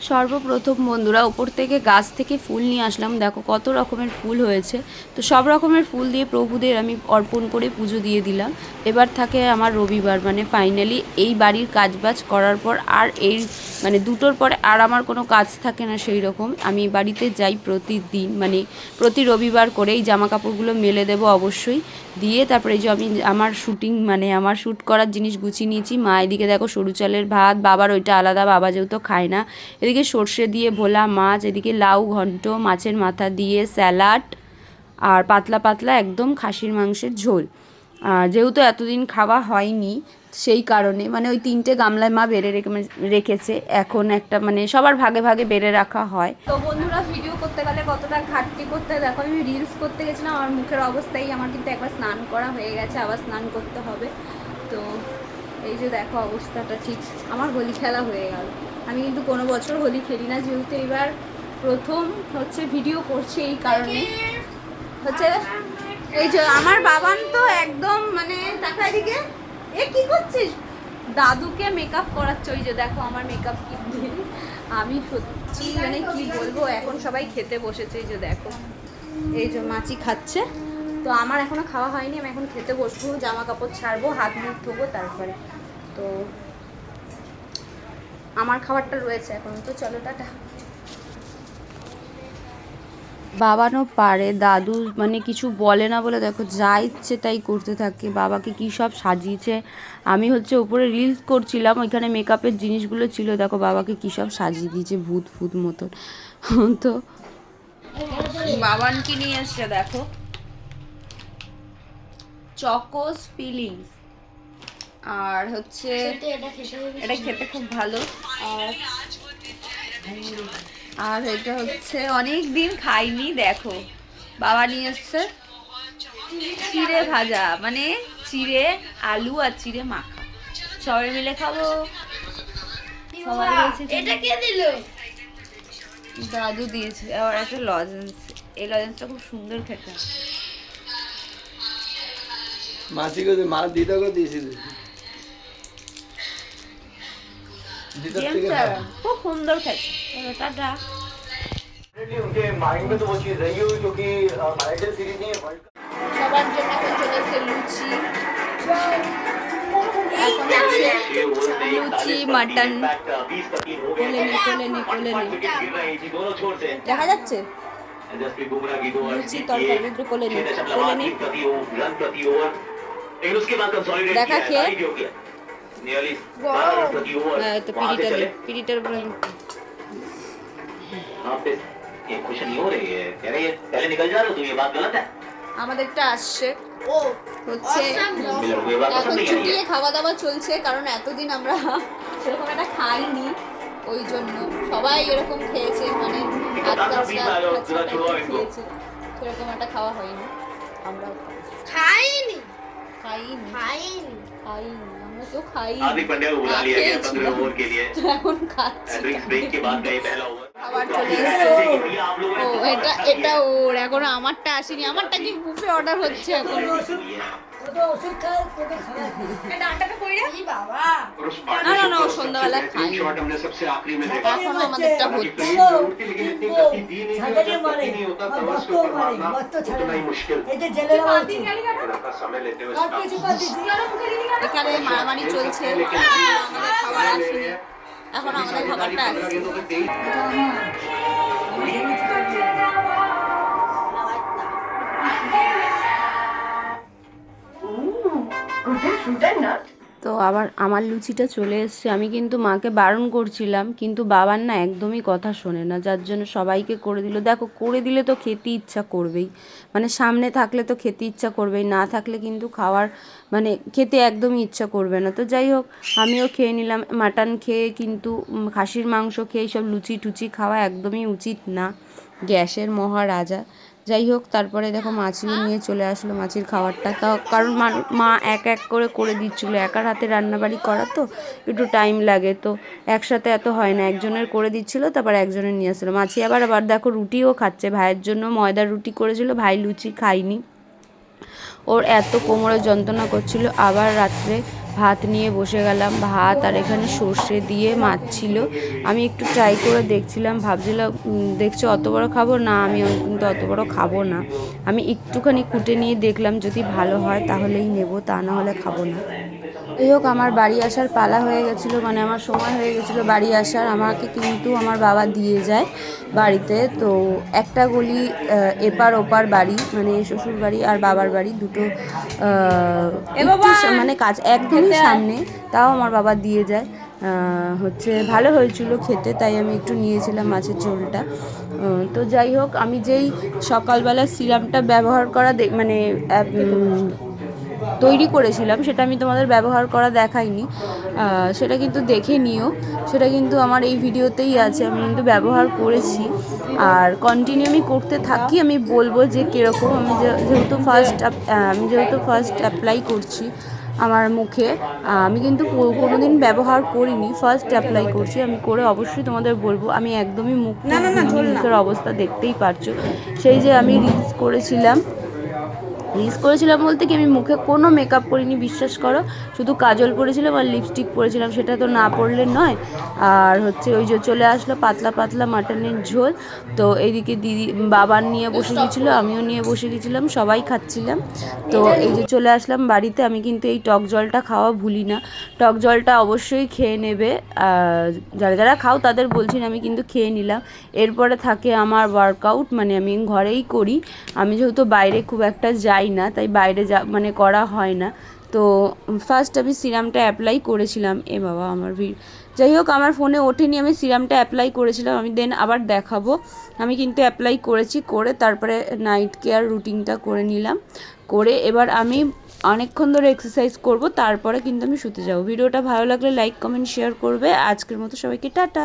সর্বপ্রথম বন্ধুরা ওপর থেকে গাছ থেকে ফুল নিয়ে আসলাম। দেখো কত রকমের ফুল হয়েছে। তো সব রকমের ফুল দিয়ে প্রভুদের আমি অর্পণ করে পুজো দিয়ে দিলাম। এবার থাকে আমার রবিবার, মানে ফাইনালি এই বাড়ির কাজবাজ করার পর আর এই মানে দুটোর পরে আর আমার কোনো কাজ থাকে না সেই রকম। আমি বাড়িতে যাই প্রতিদিন, মানে প্রতি রবিবার করে এই জামা কাপড়গুলো মেলে দেবো অবশ্যই। দিয়ে তারপরে যে আমি আমার শ্যুটিং মানে আমার শ্যুট করার জিনিস গুছিয়ে নিয়েছি। মা এদিকে দেখো সরু চালের ভাত, বাবার ওইটা আলাদা, বাবা যেহেতু খায় না। এদিকে সর্ষে দিয়ে ভোলা মাছ, এদিকে লাউ ঘন্ট, মাছের মাথা দিয়ে স্যালাড, আর পাতলা পাতলা একদম খাসির মাংসের ঝোল। আর যেহেতু এতদিন খাওয়া হয়নি সেই কারণে মানে ওই 3টে গামলায় মা বেড়ে রেখেছে। এখন একটা মানে সবার ভাগে ভাগে বেড়ে রাখা হয়। তো বন্ধুরা ভিডিও করতে গেলে কতটা ঘাটতি করতে, দেখো আমি রিলস করতে গেছিলাম, আমার মুখের অবস্থাই, আমার কিন্তু একবার স্নান করা হয়ে গেছে, আবার স্নান করতে হবে। তো এই যে দেখো অবস্থাটা, ঠিক আমার হোলি খেলা হয়ে গেল। আমি কিন্তু কোনো বছর হোলি খেলি না, যেহেতু এবার প্রথম হচ্ছে ভিডিও করছি এই কারণে হচ্ছে। এই যে আমার বাবান তো একদম মানে টাকা দিকে এ কি করছিস, দাদুকে মেকআপ করাচ্ছে। ওই যে দেখো আমার মেকআপ কি, আমি সত্যি মানে কি বলবো, এখন সবাই খেতে বসেছে। এই যে দেখো এই যে মাছি খাচ্ছে, তো আমার এখনো খাওয়া হয়নি, আমি এখন খেতে বসবো, জামা কাপড় ছাড়বো, হাত মুখ ধোবো তারপরে। তো আমার খাবারটা রয়েছে এখন, তো চলো টাটা। বাবানও পারে, দাদু মানে কিছু বলে না বলে দেখো যা ইচ্ছে তাই করতে থাকে। বাবাকে কী সব সাজিয়েছে, আমি হচ্ছে উপরে রিলস করছিলাম, ওইখানে মেকআপের জিনিসগুলো ছিল, দেখো বাবাকে কী সব সাজিয়ে দিয়েছে ভূত ভূত মতন। তো বাবান কি নিয়ে এসছে দেখো, চকোস ফিলিংস, আর হচ্ছে এটা খেতে খুব ভালো। আর এটা হচ্ছে অনেক দিন খাইনি, দেখো বাবা নিয়ে এসছে চিড়ে ভাজা, মানে চিড়ে আলু আর চিড়ে মাখা, সবাই মিলে খাবো। সবাই বলছে এটা কে দিল, দাদু দিয়েছে। আবার একটা লজেন্স, এই লজেন্সটা খুব সুন্দর খেতে। মাসি को मार दीदा को দিয়েছিল, খুব সুন্দর খেতে। টাটা। उनके माइंड में तो वो चीज रही होगी क्योंकि आइडल सीरीज नहीं है वर्ल्ड সবার জন্য এখন চলে এসেছে লুচি, এখন আছে লুচি মাটন, কোলে নে দেখা যাচ্ছে লুচি তরকারি কোলে নে দেখা খেয়ে। তো পিড়িটার উপরে আমাদেরটা আসছে হচ্ছে এখন ছুটিয়ে খাওয়া দাওয়া চলছে, কারণ এতদিন আমরা সেরকম একটা খাইনি, ওই জন্য সবাই এরকম খেয়েছে, মানে খেয়েছে, সেরকম একটা খাওয়া হয়নি। আমরাও খাইনি আমরা তো খাইনি, এখন খাচ্ছি। খাবার চলে এসছে, ও এটা ওর, এখন আমারটা আসেনি, আমারটা কি বুফে অর্ডার হচ্ছে এখন। না সন্ধ্যাবেলা খাই, এখন আমাদেরটা হচ্ছে। এখানে মারামারি চলছে, আমাদের খাবার আসেনি, এখন আমাদের খাবারটা আসছে। তো আবার আমার লুচিটা চলে এসছে। আমি কিন্তু মাকে বারণ করছিলাম, কিন্তু বাবার না একদমই কথা শোনে না, যার জন্য সবাইকে করে দিল। দেখো করে দিলে তো খেতে ইচ্ছা করবেই, মানে সামনে থাকলে তো খেতে ইচ্ছা করবেই, না থাকলে কিন্তু খাওয়ার মানে খেতে একদমই ইচ্ছা করবে না। তো যাই হোক আমিও খেয়ে নিলাম। মাটন খেয়ে কিন্তু খাসির মাংস খেয়ে সব লুচি টুচি খাওয়া একদমই উচিত না, গ্যাসের মহারাজা। যাই হোক তারপরে দেখো মাছিও নিয়ে চলে আসলো মাছির খাবারটা, তাও কারণ মা এক এক করে দিচ্ছিলো, একার হাতে রান্নাবাড়ি করা তো একটু টাইম লাগে, তো একসাথে এত হয় না, একজনের করে দিচ্ছিলো তারপর একজনের নিয়ে আসছিলো। মাছি আবার দেখো রুটিও খাচ্ছে, ভাইয়ের জন্য ময়দার রুটি করেছিল, ভাই লুচি খাইনি, ওর এত কোমরে যন্ত্রণা করছিল। আবার রাত্রে ভাত নিয়ে বসে গেলাম। ভাত আর এখানে সর্ষে দিয়ে মাছ ছিল। আমি একটু ট্রাই করে দেখছিলাম, ভাবছিলাম দেখছো অত বড় খাবো না, আমি কিন্তু অত বড় খাবো না। আমি একটুখানি কুটে নিয়ে দেখলাম যদি ভালো হয় তাহলেই নেব, তা না হলে খাবো না। যাই হোক, আমার বাড়ি আসার পালা হয়ে গেছিলো, মানে আমার সময় হয়ে গেছিলো বাড়ি আসার। আমাকে কিন্তু আমার বাবা দিয়ে যায় বাড়িতে। তো একটা গলি এপার ওপার বাড়ি, মানে শ্বশুর বাড়ি আর বাবার বাড়ি দুটো মানে কাজ একদমই সামনে, তাও আমার বাবা দিয়ে যায়। হচ্ছে ভালো হয়েছিল খেতে, তাই আমি একটু নিয়েছিলাম মাছের ঝোলটা। তো যাই হোক, আমি যেই সকালবেলা সিরামটা ব্যবহার করা মানে তৈরি করেছিলাম, সেটা আমি তোমাদের ব্যবহার করা দেখাইনি, সেটা কিন্তু দেখে নিও। সেটা কিন্তু আমার এই ভিডিওতেই আছে, আমি কিন্তু ব্যবহার করেছি আর কন্টিনিউ আমি করতে থাকি। আমি বলবো যে কীরকম, আমি যেহেতু ফার্স্ট অ্যাপ্লাই করছি আমার মুখে, আমি কিন্তু কোনোদিন ব্যবহার করিনি, ফার্স্ট অ্যাপ্লাই করছি। আমি করে অবশ্যই তোমাদের বলবো। আমি একদমই মুখের অবস্থা দেখতেই পারছো। সেই যে আমি রিলস করেছিলাম বলতে কি, আমি মুখে কোনো মেকআপ করিনি, বিশ্বাস করো। শুধু কাজল পরেছিলাম আর লিপস্টিক পরেছিলাম, সেটা তো না পরলে নয়। আর হচ্ছে ওই যে চলে আসলো পাতলা পাতলা মাটনের ঝোল। তো এইদিকে দিদি বাবার নিয়ে বসে গেছিলো, আমিও নিয়ে বসে গেছিলাম, সবাই খাচ্ছিলাম। তো এই যে চলে আসলাম বাড়িতে। আমি কিন্তু এই টক জলটা খাওয়া ভুলি না, টক জলটা অবশ্যই খেয়ে নেবে। যারা যারা খাও তাদের বলছি না, আমি কিন্তু খেয়ে নিলাম। এরপরে থাকে আমার ওয়ার্কআউট, মানে আমি ঘরেই করি। আমি যেহেতু বাইরে খুব একটা যাই না, তাই বাইরে মানে করা হয় না। তো ফার্স্ট আমি সিরামটা অ্যাপ্লাই করেছিলাম। এ বাবা, আমার যাই হোক, আমার ফোনে ওঠেনি, আমি সিরামটা অ্যাপ্লাই করেছিলাম। আমি দেন আবার দেখাবো। আমি কিন্তু অ্যাপ্লাই করেছি, করে তারপরে নাইট কেয়ার রুটিনটা করে নিলাম। করে এবার আমি অনেকক্ষণ ধরে এক্সারসাইজ করব, তারপরে কিন্তু আমি শুতে যাব। ভিডিওটা ভালো লাগলে লাইক কমেন্ট শেয়ার করবে। আজকের মতো সবাইকে টাটা।